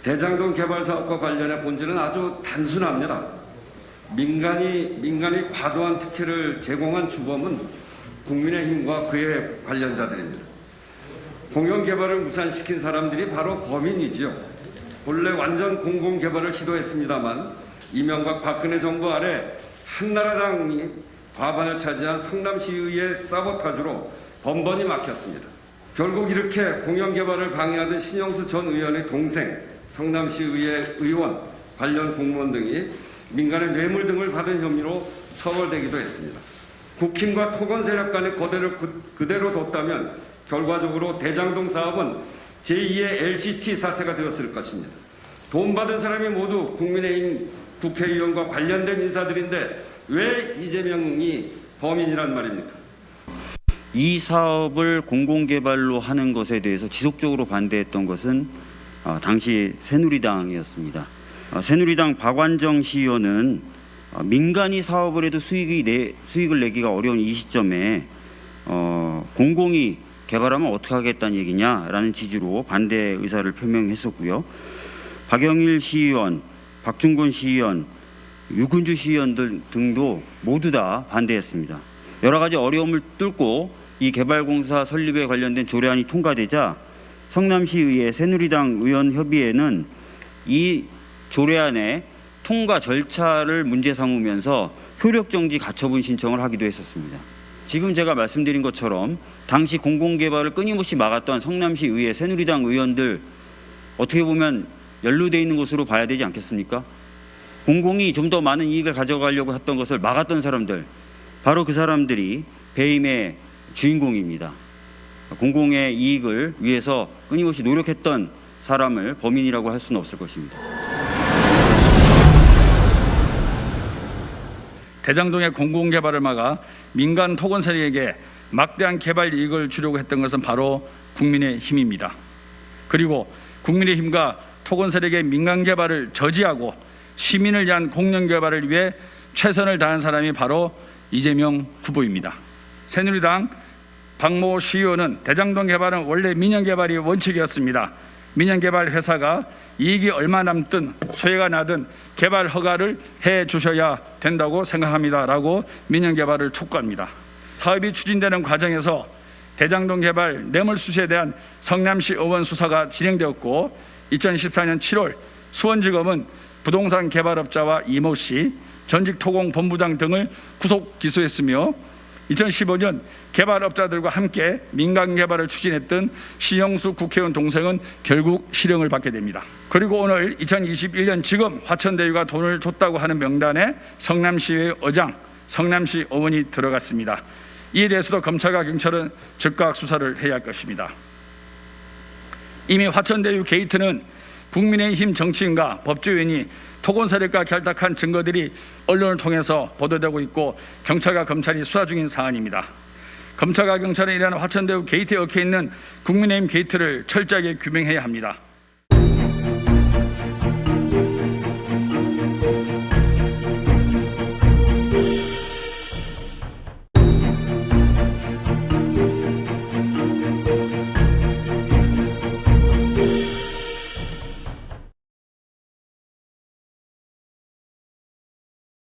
대장동 개발 사업과 관련해 본질은 아주 단순합니다. 민간이 과도한 특혜를 제공한 주범은 국민의힘과 그의 관련자들입니다. 공영 개발을 무산시킨 사람들이 바로 범인이지요. 본래 완전 공공 개발을 시도했습니다만 이명박 박근혜 정부 아래 한나라당이 과반을 차지한 성남시의회 사보타주로 번번이 막혔습니다. 결국 이렇게 공영 개발을 방해하던 신영수 전 의원의 동생, 성남시의회 의원, 관련 공무원 등이 민간의 뇌물 등을 받은 혐의로 처벌되기도 했습니다. 국힘과 토건 세력 간의 거대를 그대로 뒀다면 결과적으로 대장동 사업은 제2의 LCT 사태가 되었을 것입니다. 돈 받은 사람이 모두 국민의힘 국회의원과 관련된 인사들인데 왜 이재명이 범인이란 말입니까? 이 사업을 공공개발로 하는 것에 대해서 지속적으로 반대했던 것은 당시 새누리당이었습니다. 새누리당 박완정 시의원은 민간이 사업을 해도 수익을 내기가 어려운 이 시점에 공공이 개발하면 어떻게 하겠다는 얘기냐라는 취지로 반대 의사를 표명했었고요. 박영일 시의원, 박중곤 시의원, 유근주 시의원 등도 모두 다 반대했습니다. 여러 가지 어려움을 뚫고 이 개발공사 설립에 관련된 조례안이 통과되자 성남시의회 새누리당 의원 협의회는 이 조례안의 통과 절차를 문제 삼으면서 효력정지 가처분 신청을 하기도 했었습니다. 지금 제가 말씀드린 것처럼 당시 공공개발을 끊임없이 막았던 성남시의회 새누리당 의원들 어떻게 보면 연루되어 있는 것으로 봐야 되지 않겠습니까? 공공이 좀 더 많은 이익을 가져가려고 했던 것을 막았던 사람들, 바로 그 사람들이 배임의 주인공입니다. 공공의 이익을 위해서 끊임없이 노력했던 사람을 범인이라고 할 수는 없을 것입니다. 대장동의 공공개발을 막아 민간 토건 세력에게 막대한 개발 이익을 주려고 했던 것은 바로 국민의힘입니다. 그리고 국민의힘과 토건 세력의 민간 개발을 저지하고 시민을 위한 공영 개발을 위해 최선을 다한 사람이 바로 이재명 후보입니다. 새누리당 박모 시의원은 대장동 개발은 원래 민영 개발이 원칙이었습니다. 민영 개발 회사가 이익이 얼마 남든 소외가 나든 개발 허가를 해 주셔야 된다고 생각합니다라고 민영 개발을 촉구합니다. 사업이 추진되는 과정에서 대장동 개발 뇌물수수에 대한 성남시 의원 수사가 진행되었고 2014년 7월 수원지검은 부동산 개발업자와 이모 씨, 전직 토공본부장 등을 구속 기소했으며 2015년 개발업자들과 함께 민간 개발을 추진했던 신영수 국회의원 동생은 결국 실형을 받게 됩니다. 그리고 오늘 2021년 지금 화천대유가 돈을 줬다고 하는 명단에 성남시의 의장, 성남시 의원이 들어갔습니다. 이에 대해서도 검찰과 경찰은 즉각 수사를 해야 할 것입니다. 이미 화천대유 게이트는 국민의힘 정치인과 법조인이 토건 세력과 결탁한 증거들이 언론을 통해서 보도되고 있고 경찰과 검찰이 수사 중인 사안입니다. 검찰과 경찰은 이러한 화천대유 게이트에 얽혀 있는 국민의힘 게이트를 철저하게 규명해야 합니다.